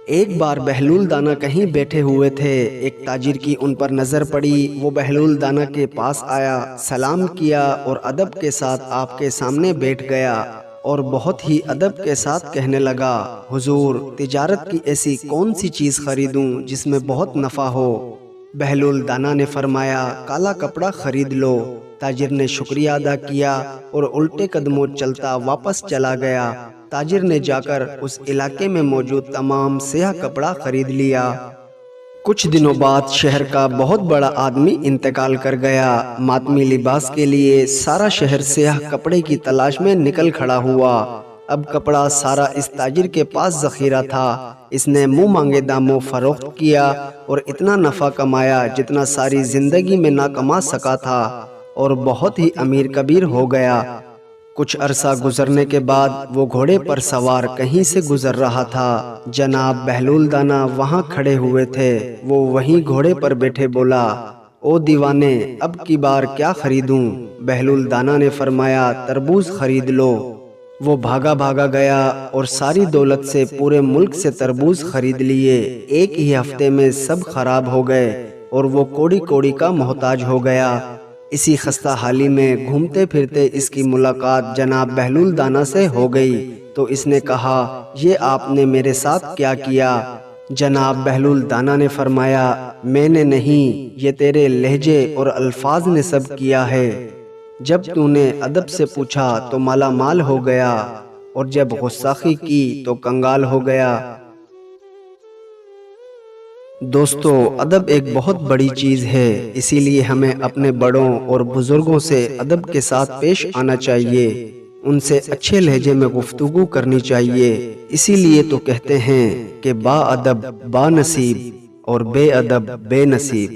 ایک بار بہلول دانا کہیں بیٹھے ہوئے تھے، ایک تاجر کی ان پر نظر پڑی۔ وہ بہلول دانا کے پاس آیا، سلام کیا اور ادب کے ساتھ آپ کے سامنے بیٹھ گیا اور بہت ہی ادب کے ساتھ کہنے لگا، حضور، تجارت کی ایسی کون سی چیز خریدوں جس میں بہت نفع ہو؟ بہلول دانا نے فرمایا، کالا کپڑا خرید لو۔ تاجر نے شکریہ ادا کیا اور الٹے قدموں چلتا واپس چلا گیا۔ تاجر نے جا کر اس علاقے میں موجود تمام سیاہ کپڑا خرید لیا۔ کچھ دنوں بعد شہر کا بہت بڑا آدمی انتقال کر گیا۔ ماتمی لباس کے لیے سارا شہر سیاہ کپڑے کی تلاش میں نکل کھڑا ہوا۔ اب کپڑا سارا اس تاجر کے پاس ذخیرہ تھا۔ اس نے منہ مانگے داموں فروخت کیا اور اتنا نفع کمایا جتنا ساری زندگی میں نہ کما سکا تھا، اور بہت ہی امیر کبیر ہو گیا۔ کچھ عرصہ گزرنے کے بعد وہ گھوڑے پر سوار کہیں سے گزر رہا تھا۔ جناب بہلول دانا وہاں کھڑے ہوئے تھے۔ وہ وہیں گھوڑے پر بیٹھے بولا، او دیوانے، اب کی بار کیا خریدوں؟ بہلول دانا نے فرمایا، تربوز خرید لو۔ وہ بھاگا گیا اور ساری دولت سے پورے ملک سے تربوز خرید لیے۔ ایک ہی ہفتے میں سب خراب ہو گئے اور وہ کوڑی کوڑی کا محتاج ہو گیا۔ اسی خستہ حالی میں گھومتے پھرتے اس کی ملاقات جناب بہلول دانا سے ہو گئی، تو اس نے کہا، یہ آپ نے میرے ساتھ کیا کیا؟ جناب بہلول دانا نے فرمایا، میں نے نہیں، یہ تیرے لہجے اور الفاظ نے سب کیا ہے۔ جب تو نے ادب سے پوچھا تو مالا مال ہو گیا، اور جب غصاخی کی تو کنگال ہو گیا۔ دوستو، ادب ایک بہت بڑی چیز ہے، اسی لیے ہمیں اپنے بڑوں اور بزرگوں سے ادب کے ساتھ پیش آنا چاہیے، ان سے اچھے لہجے میں گفتگو کرنی چاہیے۔ اسی لیے تو کہتے ہیں کہ با ادب با نصیب اور بے ادب بے نصیب۔